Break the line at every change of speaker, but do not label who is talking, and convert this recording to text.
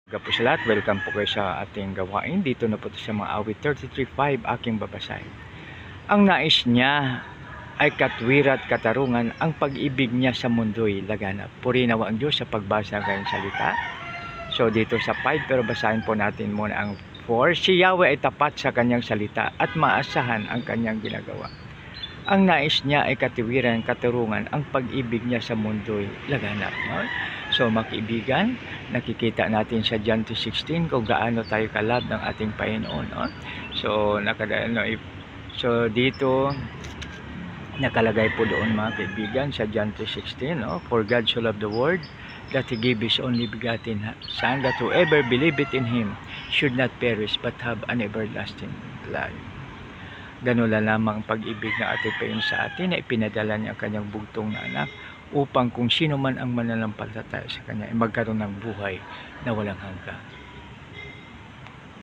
Po sa lahat, welcome po kayo sa ating gawain. Dito na po sa mga awit 33.5 aking babasahin. Ang nais niya ay katwirat katarungan, ang pag-ibig niya sa mundo'y laganap. Purinawa ang Diyos sa pagbasa ng kanyang salita. So dito sa 5, pero basahin po natin muna ang 4. Si Yahweh ay tapat sa kanyang salita at maasahan ang kanyang ginagawa. Ang nais niya ay katiwiran, katarungan, ang pag-ibig niya sa mundo'y laganap. No? So makibigan, nakikita natin sa John 2:16 kung gaano tayo kalab ng ating Panginoon. No? So dito nakalagay po doon mga kaibigan sa John 2:16, no? For God so loved the world that He gave His only begotten Son, that whoever believeth in Him should not perish but have an everlasting life. Ganun lang lamang pag-ibig na ating Panginoon sa atin na ipinadala niya ang kanyang bugtong na anak upang kung sino man ang mananampalataya sa kanya ay magkaroon ng buhay na walang hanggan.